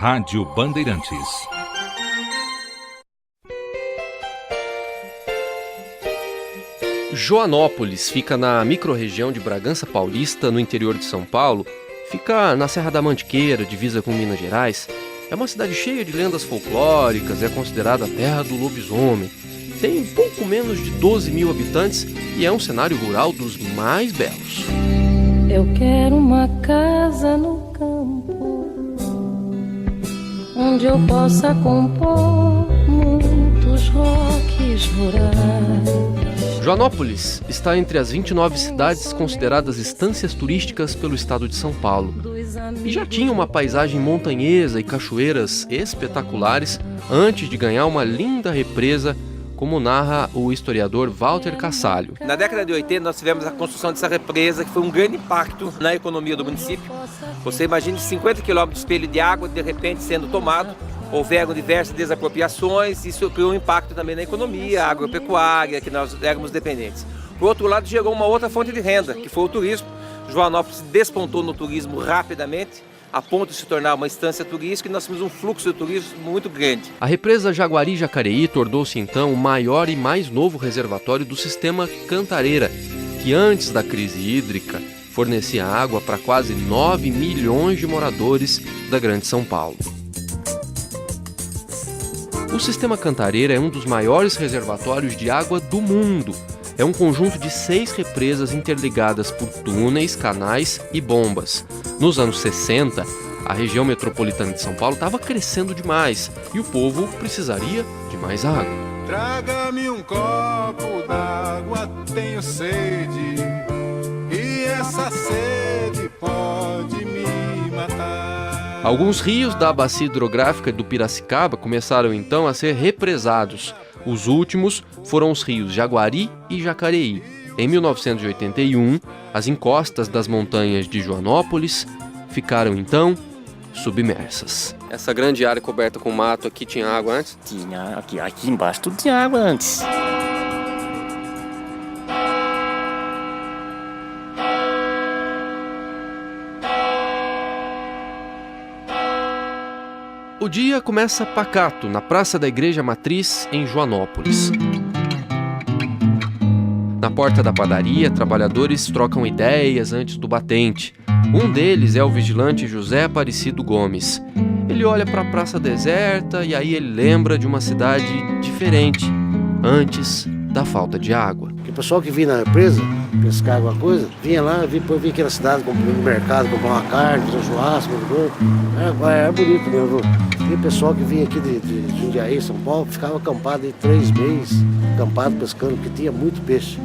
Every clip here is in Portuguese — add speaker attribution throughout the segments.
Speaker 1: Rádio Bandeirantes.
Speaker 2: Joanópolis fica na microrregião de Bragança Paulista, no interior de São Paulo. Fica na Serra da Mantiqueira, divisa com Minas Gerais. É uma cidade cheia de lendas folclóricas, é considerada a terra do lobisomem. Tem pouco menos de 12 mil habitantes e é um cenário rural dos mais belos.
Speaker 3: Eu quero uma casa no campo, onde eu possa compor muitos roques rurais.
Speaker 2: Joanópolis está entre as 29 cidades consideradas estâncias turísticas pelo estado de São Paulo. E já tinha uma paisagem montanhesa e cachoeiras espetaculares antes de ganhar uma linda represa, como narra o historiador Walter Cassalho.
Speaker 4: Na década de 80 nós tivemos a construção dessa represa, que foi um grande impacto na economia do município. Você imagine 50 quilômetros de espelho de água de repente sendo tomado. Houveram diversas desapropriações, isso criou um impacto também na economia agropecuária, que nós éramos dependentes. Por outro lado, gerou uma outra fonte de renda, que foi o turismo. Joanópolis despontou no turismo rapidamente, a ponto de se tornar uma estância turística, e nós temos um fluxo de turismo muito grande.
Speaker 2: A represa Jaguari-Jacareí tornou-se então o maior e mais novo reservatório do sistema Cantareira, que antes da crise hídrica fornecia água para quase 9 milhões de moradores da Grande São Paulo. O sistema Cantareira é um dos maiores reservatórios de água do mundo. É um conjunto de 6 represas interligadas por túneis, canais e bombas. Nos anos 60, a região metropolitana de São Paulo estava crescendo demais e o povo precisaria de mais água.
Speaker 5: Traga-me um copo d'água, tenho sede, e essa sede pode me matar.
Speaker 2: Alguns rios da bacia hidrográfica do Piracicaba começaram então a ser represados. Os últimos foram os rios Jaguari e Jacareí. Em 1981, as encostas das montanhas de Joanópolis ficaram então submersas. Essa grande área coberta com mato aqui tinha água antes?
Speaker 6: Tinha, aqui embaixo tudo tinha água antes.
Speaker 2: O dia começa pacato, na Praça da Igreja Matriz, em Joanópolis. Na porta da padaria, trabalhadores trocam ideias antes do batente. Um deles é o vigilante José Aparecido Gomes. Ele olha para a praça deserta e aí ele lembra de uma cidade diferente, antes da falta de água.
Speaker 7: O pessoal que vinha na represa, pescar alguma coisa, vinha lá, depois vinha aqui na cidade, no mercado, comprar uma carne, fazer um churrasco, é bonito mesmo. Tinha pessoal que vinha aqui de Jundiaí, São Paulo, ficava acampado em 3 meses, acampado pescando, porque tinha muito peixe.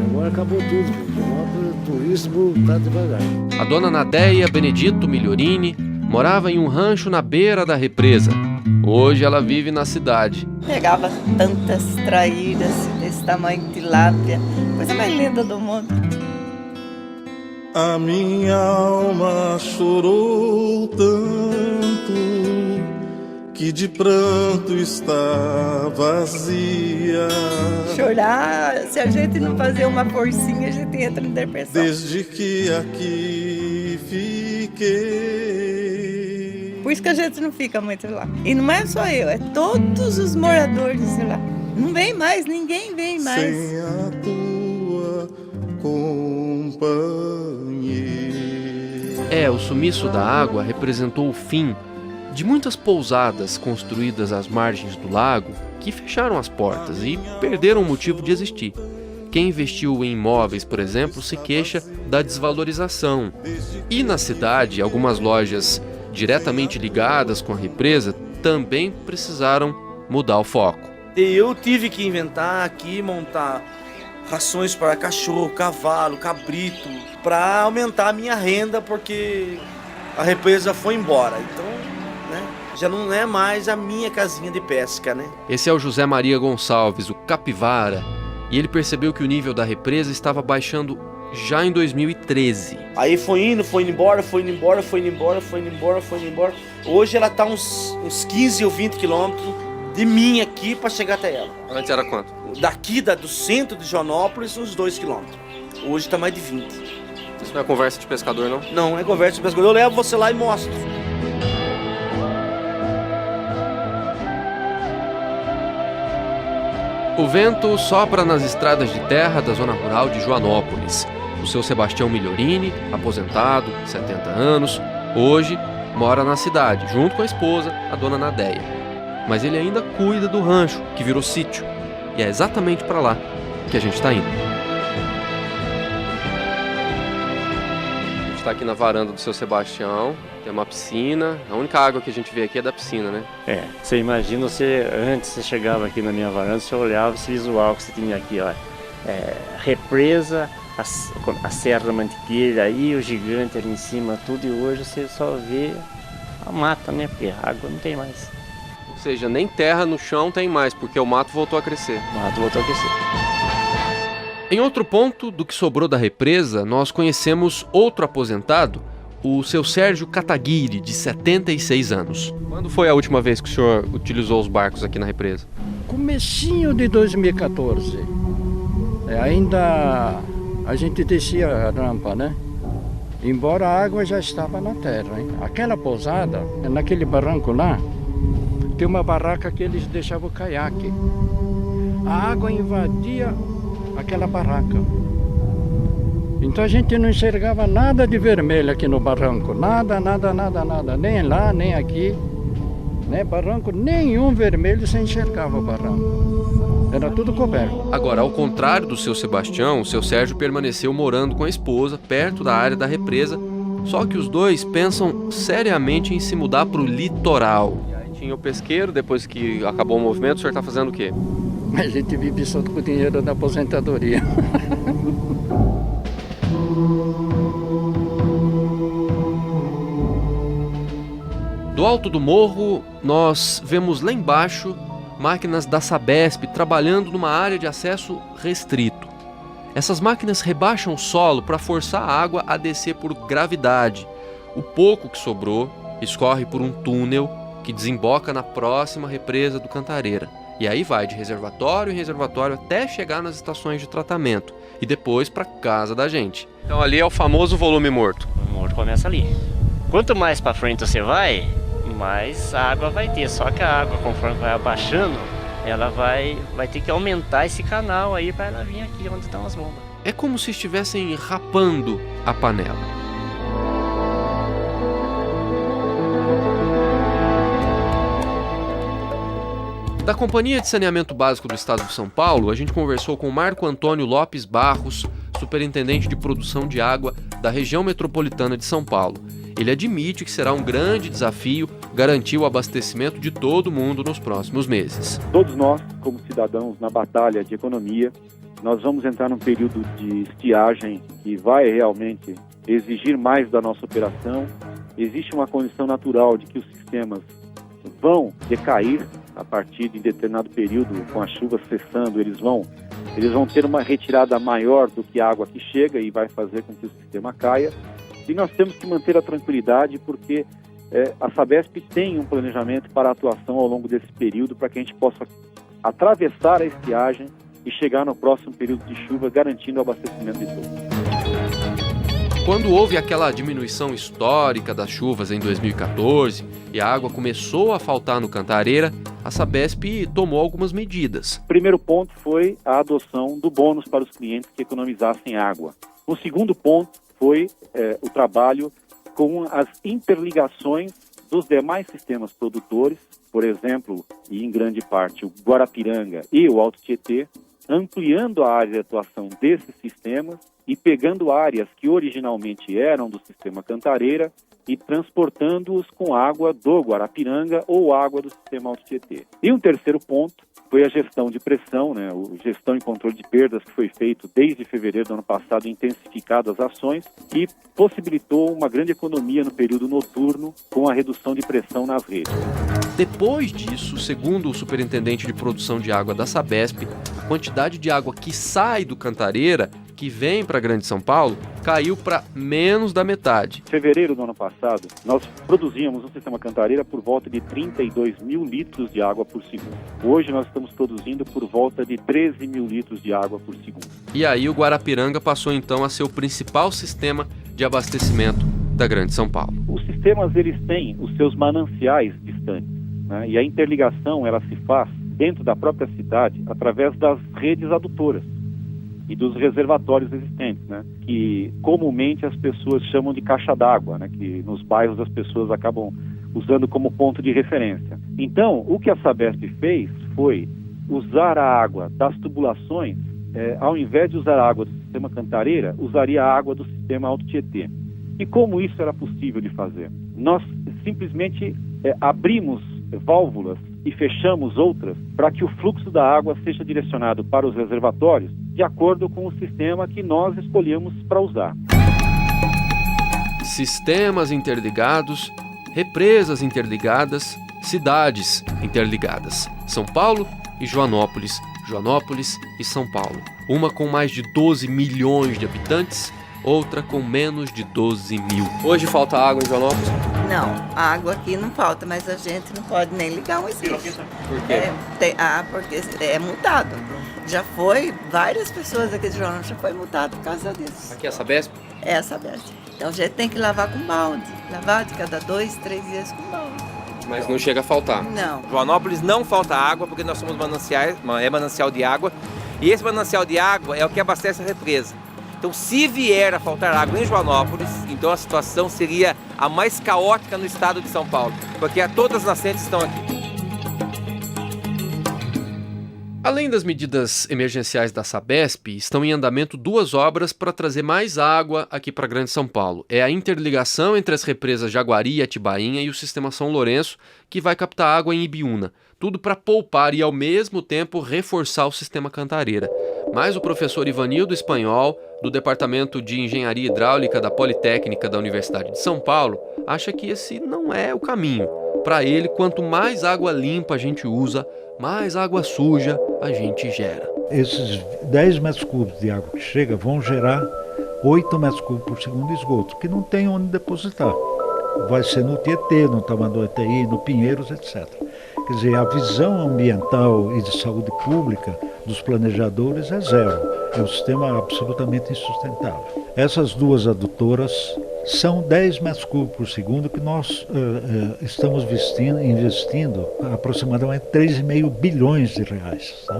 Speaker 7: Agora acabou tudo, o turismo está devagar.
Speaker 2: A dona Nadeia Benedito Migliorini morava em um rancho na beira da represa. Hoje ela vive na cidade.
Speaker 8: Pegava tantas traíras desse tamanho de tilápia, coisa mais linda do mundo.
Speaker 5: A minha alma chorou tanto que de pranto está vazia.
Speaker 8: Chorar, se a gente não fazer uma forcinha, a gente entra em depressão.
Speaker 5: Desde que aqui fiquei.
Speaker 8: Por isso que a gente não fica muito lá. E não é só eu, é todos os moradores de lá. Não vem mais, ninguém vem mais.
Speaker 5: Sem a tua companhia.
Speaker 2: O sumiço da água representou o fim de muitas pousadas construídas às margens do lago que fecharam as portas e perderam o motivo de existir. Quem investiu em imóveis, por exemplo, se queixa da desvalorização. E na cidade, algumas lojas diretamente ligadas com a represa também precisaram mudar o foco.
Speaker 9: Eu tive que inventar aqui, montar rações para cachorro, cavalo, cabrito, para aumentar a minha renda, porque a represa foi embora. Então, já não é mais a minha casinha de pesca,
Speaker 2: Esse é o José Maria Gonçalves, o Capivara, e ele percebeu que o nível da represa estava baixando já em 2013.
Speaker 9: Aí foi indo embora. Hoje ela tá uns 15 ou 20 quilômetros de mim aqui para chegar até ela.
Speaker 2: Antes era quanto?
Speaker 9: Daqui do centro de Joanópolis, uns 2 quilômetros. Hoje tá mais de 20.
Speaker 2: Isso não é conversa de pescador, não?
Speaker 9: Não, é conversa de pescador. Eu levo você lá e mostro.
Speaker 2: O vento sopra nas estradas de terra da zona rural de Joanópolis. O seu Sebastião Migliorini, aposentado, 70 anos, hoje mora na cidade, junto com a esposa, a dona Nadeia. Mas ele ainda cuida do rancho, que virou sítio. E é exatamente para lá que a gente está indo. A gente está aqui na varanda do seu Sebastião, tem uma piscina. A única água que a gente vê aqui é da piscina, né?
Speaker 6: Você imagina, antes você chegava aqui na minha varanda, você olhava esse visual que você tinha aqui, ó. Represa, a Serra da Mantiqueira aí, o gigante ali em cima, tudo, e hoje você só vê a mata, né? Porque a água não tem mais.
Speaker 2: Ou seja, nem terra no chão tem mais, porque o mato voltou a crescer.
Speaker 6: O mato voltou a crescer.
Speaker 2: Em outro ponto do que sobrou da represa, nós conhecemos outro aposentado, o seu Sérgio Kataguiri, de 76 anos. Quando foi a última vez que o senhor utilizou os barcos aqui na represa?
Speaker 1: Comecinho de 2014. Ainda a gente descia a rampa, né? Embora a água já estava na terra, hein? Aquela pousada, naquele barranco lá, tem uma barraca que eles deixavam o caiaque. A água invadia aquela barraca. Então a gente não enxergava nada de vermelho aqui no barranco. Nada. Nem lá, nem aqui. Né? Barranco, nenhum vermelho se enxergava o barranco. Era tudo coberto.
Speaker 2: Agora, ao contrário do seu Sebastião, o seu Sérgio permaneceu morando com a esposa, perto da área da represa, só que os dois pensam seriamente em se mudar para o litoral. E aí tinha o pesqueiro, depois que acabou o movimento, o senhor está fazendo o quê?
Speaker 1: A gente vive só com o dinheiro da aposentadoria.
Speaker 2: Do alto do morro, nós vemos lá embaixo máquinas da Sabesp trabalhando numa área de acesso restrito. Essas máquinas rebaixam o solo para forçar a água a descer por gravidade. O pouco que sobrou escorre por um túnel que desemboca na próxima represa do Cantareira. E aí vai de reservatório em reservatório até chegar nas estações de tratamento e depois para casa da gente. Então ali é o famoso volume morto.
Speaker 6: O morto começa ali. Quanto mais para frente você vai, mais água vai ter. Só que a água, conforme vai abaixando, ela vai ter que aumentar esse canal aí para ela vir aqui onde estão as bombas.
Speaker 2: É como se estivessem rapando a panela. Da Companhia de Saneamento Básico do Estado de São Paulo, a gente conversou com Marco Antônio Lopes Barros, superintendente de produção de água da região metropolitana de São Paulo. Ele admite que será um grande desafio garantir o abastecimento de todo mundo nos próximos meses.
Speaker 10: Todos nós, como cidadãos na batalha de economia, nós vamos entrar num período de estiagem que vai realmente exigir mais da nossa operação. Existe uma condição natural de que os sistemas vão decair a partir de determinado período, com as chuvas cessando, eles vão ter uma retirada maior do que a água que chega e vai fazer com que o sistema caia. E nós temos que manter a tranquilidade porque a Sabesp tem um planejamento para a atuação ao longo desse período para que a gente possa atravessar a estiagem e chegar no próximo período de chuva garantindo o abastecimento de todos.
Speaker 2: Quando houve aquela diminuição histórica das chuvas em 2014 e a água começou a faltar no Cantareira, a Sabesp tomou algumas medidas.
Speaker 10: O primeiro ponto foi a adoção do bônus para os clientes que economizassem água. O segundo ponto foi o trabalho com as interligações dos demais sistemas produtores, por exemplo, e em grande parte o Guarapiranga e o Alto Tietê, ampliando a área de atuação desses sistemas e pegando áreas que originalmente eram do sistema Cantareira e transportando-os com água do Guarapiranga ou água do sistema Alto Tietê. E um terceiro ponto foi a gestão de pressão, gestão e controle de perdas que foi feito desde fevereiro do ano passado, intensificado as ações, que possibilitou uma grande economia no período noturno com a redução de pressão nas redes.
Speaker 2: Depois disso, segundo o superintendente de produção de água da Sabesp, a quantidade de água que sai do Cantareira, que vem para a Grande São Paulo, caiu para menos da metade.
Speaker 10: Em fevereiro do ano passado, nós produzíamos no sistema Cantareira por volta de 32 mil litros de água por segundo. Hoje nós estamos produzindo por volta de 13 mil litros de água por segundo.
Speaker 2: E aí o Guarapiranga passou então a ser o principal sistema de abastecimento da Grande São Paulo.
Speaker 10: Os sistemas eles têm os seus mananciais distantes, né? E a interligação ela se faz dentro da própria cidade através das redes adutoras e dos reservatórios existentes, né? Que comumente as pessoas chamam de caixa d'água, né? Que nos bairros as pessoas acabam usando como ponto de referência. Então, o que a Sabesp fez foi usar a água das tubulações, ao invés de usar a água do sistema Cantareira, usaria a água do sistema Alto Tietê. E como isso era possível de fazer? Nós simplesmente abrimos válvulas e fechamos outras para que o fluxo da água seja direcionado para os reservatórios de acordo com o sistema que nós escolhemos para usar.
Speaker 2: Sistemas interligados, represas interligadas, cidades interligadas. São Paulo e Joanópolis, Joanópolis e São Paulo. Uma com mais de 12 milhões de habitantes, outra com menos de 12 mil. Hoje falta água em Joanópolis?
Speaker 8: Não, a água aqui não falta, mas a gente não pode nem ligar um existe.
Speaker 2: Por quê?
Speaker 8: Porque é multado. Já foi, várias pessoas aqui de Joanópolis já foi multado por causa disso.
Speaker 2: Aqui é a Sabesp?
Speaker 8: É a Sabesp. Então a gente tem que lavar com balde. Lavar de cada 2, 3 dias com balde.
Speaker 2: Mas não chega a faltar.
Speaker 8: Não.
Speaker 4: Joanópolis não falta água porque nós somos manancial de água. E esse manancial de água é o que abastece a represa. Então, se vier a faltar água em Joanópolis, então a situação seria a mais caótica no estado de São Paulo, porque todas as nascentes estão aqui.
Speaker 2: Além das medidas emergenciais da Sabesp, estão em andamento 2 obras para trazer mais água aqui para Grande São Paulo. É a interligação entre as represas Jaguari e Atibainha e o sistema São Lourenço, que vai captar água em Ibiúna. Tudo para poupar e, ao mesmo tempo, reforçar o sistema Cantareira. Mas o professor Ivanildo Espanhol, do Departamento de Engenharia Hidráulica da Politécnica da Universidade de São Paulo, acha que esse não é o caminho. Para ele, quanto mais água limpa a gente usa, mais água suja a gente gera.
Speaker 11: Esses 10 metros cúbicos de água que chega vão gerar 8 metros cúbicos por segundo de esgoto, que não tem onde depositar. Vai ser no Tietê, no Tamanduateí, no Pinheiros, etc. Quer dizer, a visão ambiental e de saúde pública dos planejadores é zero. É um sistema absolutamente insustentável. Essas 2 adutoras são 10 metros cúbicos por segundo que nós estamos investindo aproximadamente 3,5 bilhões de reais. Tá?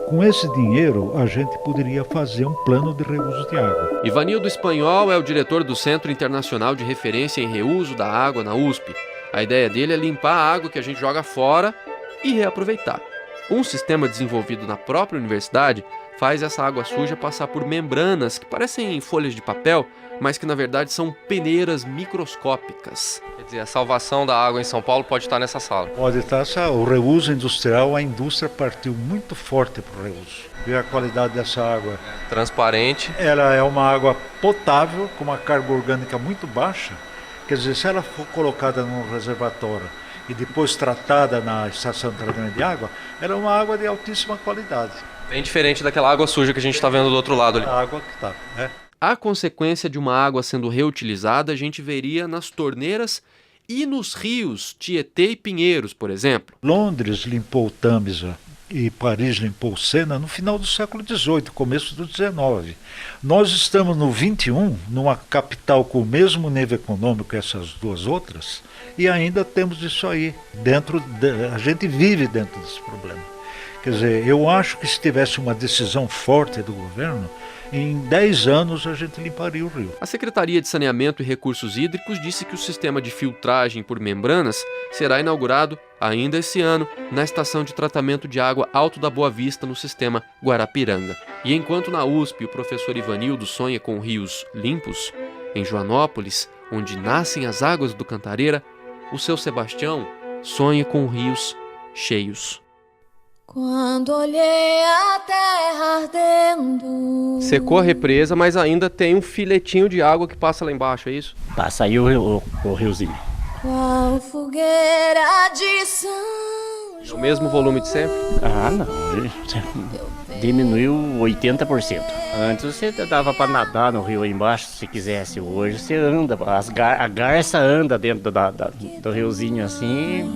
Speaker 11: Com esse dinheiro, a gente poderia fazer um plano de reuso de água.
Speaker 2: Ivanildo Espanhol é o diretor do Centro Internacional de Referência em Reuso da Água na USP. A ideia dele é limpar a água que a gente joga fora e reaproveitar. Um sistema desenvolvido na própria universidade faz essa água suja passar por membranas que parecem folhas de papel, mas que na verdade são peneiras microscópicas. Quer dizer, a salvação da água em São Paulo pode estar nessa sala.
Speaker 11: Pode estar, o reuso industrial, a indústria partiu muito forte para o reuso. Vê a qualidade dessa água.
Speaker 2: Transparente.
Speaker 11: Ela é uma água potável, com uma carga orgânica muito baixa. Quer dizer, se ela for colocada num reservatório e depois tratada na estação de tratamento de água, ela é uma água de altíssima qualidade.
Speaker 2: Bem diferente daquela água suja que a gente está vendo do outro lado ali.
Speaker 11: A água que está, né?
Speaker 2: A consequência de uma água sendo reutilizada a gente veria nas torneiras e nos rios Tietê e Pinheiros, por exemplo.
Speaker 11: Londres limpou o Tâmisa e Paris limpou o Sena no final do século XVIII, começo do XIX. Nós estamos no XXI, numa capital com o mesmo nível econômico que essas 2 outras, e ainda temos isso aí. A gente vive dentro desse problema. Quer dizer, eu acho que se tivesse uma decisão forte do governo, em 10 anos a gente limparia o rio.
Speaker 2: A Secretaria de Saneamento e Recursos Hídricos disse que o sistema de filtragem por membranas será inaugurado ainda esse ano na estação de tratamento de água Alto da Boa Vista, no sistema Guarapiranga. E enquanto na USP o professor Ivanildo sonha com rios limpos, em Joanópolis, onde nascem as águas do Cantareira, o seu Sebastião sonha com rios cheios.
Speaker 3: Quando olhei a terra ardendo.
Speaker 2: Secou a represa, mas ainda tem um filetinho de água que passa lá embaixo, é isso?
Speaker 6: Passa aí o riozinho.
Speaker 3: Qual fogueira de São
Speaker 2: É o mesmo volume de sempre?
Speaker 6: Ah, não. Diminuiu 80%. Antes você dava para nadar no rio aí embaixo, se quisesse. Hoje você anda, a garça anda dentro do riozinho assim.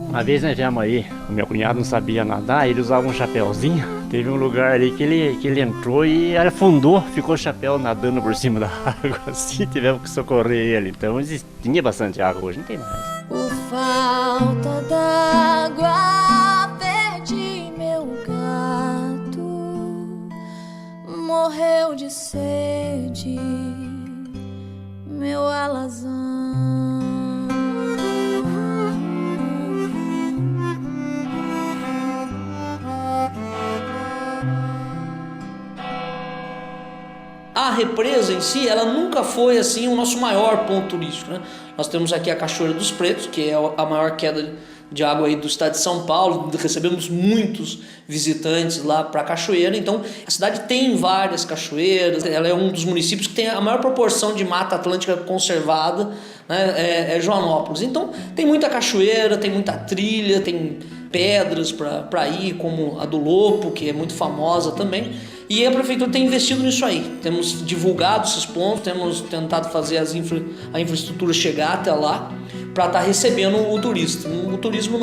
Speaker 6: Uma vez nós viemos aí, o meu cunhado não sabia nadar, ele usava um chapéuzinho. Teve um lugar ali que ele entrou e afundou, ficou o chapéu nadando por cima da água, assim, tivemos que socorrer ele. Então tinha bastante água, hoje não tem mais.
Speaker 3: falta d'água, perdi meu gato, morreu de sede, meu alazão.
Speaker 12: A represa em si, ela nunca foi assim o nosso maior ponto turístico, né? Nós temos aqui a Cachoeira dos Pretos, que é a maior queda de água aí do estado de São Paulo. Recebemos muitos visitantes lá para a cachoeira. Então, a cidade tem várias cachoeiras. Ela é um dos municípios que tem a maior proporção de mata atlântica conservada, né? É Joanópolis. Então, tem muita cachoeira, tem muita trilha, tem pedras para ir, como a do Lopo, que é muito famosa também. E a prefeitura tem investido nisso aí. Temos divulgado esses pontos, temos tentado fazer a infraestrutura chegar até lá para estar recebendo o turista. O turismo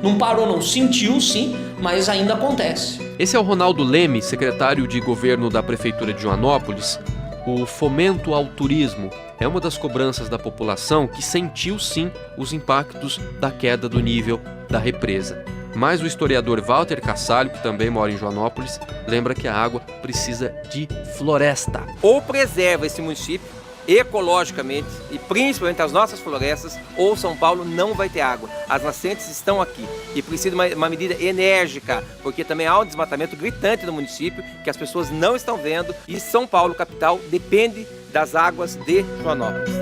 Speaker 12: não parou, não. Sentiu sim, mas ainda acontece.
Speaker 2: Esse é o Ronaldo Leme, secretário de governo da Prefeitura de Joanópolis. O fomento ao turismo é uma das cobranças da população que sentiu sim os impactos da queda do nível da represa. Mas o historiador Walter Cassalho, que também mora em Joanópolis, lembra que a água precisa de floresta.
Speaker 4: Ou preserva esse município ecologicamente e principalmente as nossas florestas, ou São Paulo não vai ter água. As nascentes estão aqui e precisa de uma medida enérgica, porque também há um desmatamento gritante no município que as pessoas não estão vendo e São Paulo, capital, depende das águas de Joanópolis.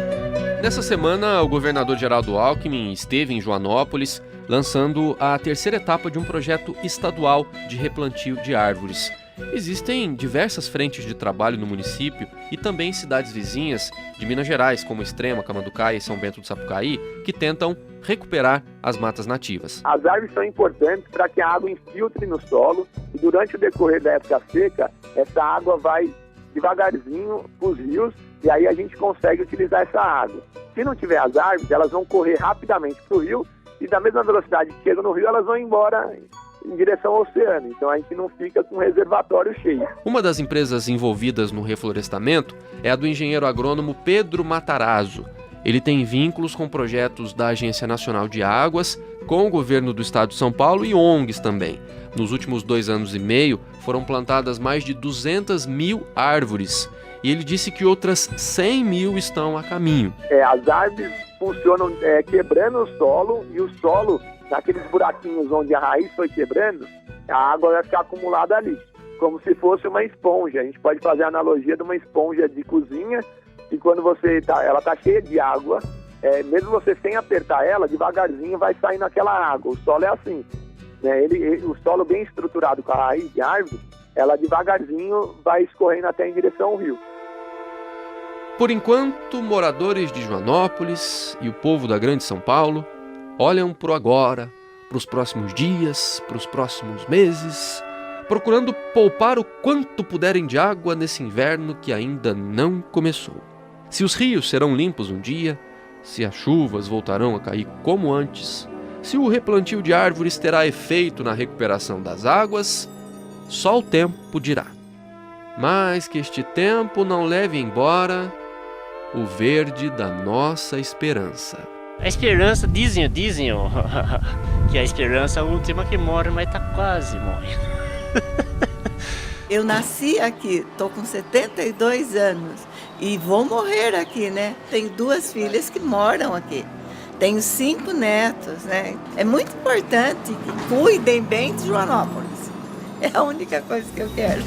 Speaker 2: Nessa semana, o governador Geraldo Alckmin esteve em Joanópolis, lançando a terceira etapa de um projeto estadual de replantio de árvores. Existem diversas frentes de trabalho no município e também em cidades vizinhas de Minas Gerais, como Extrema, Camanducaia e São Bento do Sapucaí, que tentam recuperar as matas nativas.
Speaker 13: As árvores são importantes para que a água infiltre no solo e durante o decorrer da época seca, essa água vai devagarzinho para os rios e aí a gente consegue utilizar essa água. Se não tiver as árvores, elas vão correr rapidamente para o rio e da mesma velocidade que chegam no rio, elas vão embora em direção ao oceano. Então a gente não fica com o reservatório cheio.
Speaker 2: Uma das empresas envolvidas no reflorestamento é a do engenheiro agrônomo Pedro Matarazzo. Ele tem vínculos com projetos da Agência Nacional de Águas, com o governo do estado de São Paulo e ONGs também. Nos últimos 2 anos e meio, foram plantadas mais de 200 mil árvores. E ele disse que outras 100 mil estão a caminho.
Speaker 13: As árvores funcionam quebrando o solo, e o solo, naqueles buraquinhos onde a raiz foi quebrando, a água vai ficar acumulada ali, como se fosse uma esponja. A gente pode fazer a analogia de uma esponja de cozinha, e quando ela está cheia de água, mesmo você sem apertar ela, devagarzinho vai saindo aquela água. O solo é assim, né? O solo bem estruturado com a raiz de árvore, ela devagarzinho vai escorrendo até em direção ao rio.
Speaker 2: Por enquanto, moradores de Joanópolis e o povo da Grande São Paulo olham para o agora, para os próximos dias, para os próximos meses, procurando poupar o quanto puderem de água nesse inverno que ainda não começou. Se os rios serão limpos um dia, se as chuvas voltarão a cair como antes, se o replantio de árvores terá efeito na recuperação das águas, só o tempo dirá. Mas que este tempo não leve embora o verde da nossa esperança.
Speaker 6: A esperança, dizem que a esperança é a última que morre, mas tá quase morrendo.
Speaker 8: Eu nasci aqui, tô com 72 anos e vou morrer aqui, né? Tenho 2 filhas que moram aqui. Tenho 5 netos, né? É muito importante que cuidem bem de Joanópolis. É a única coisa que eu quero.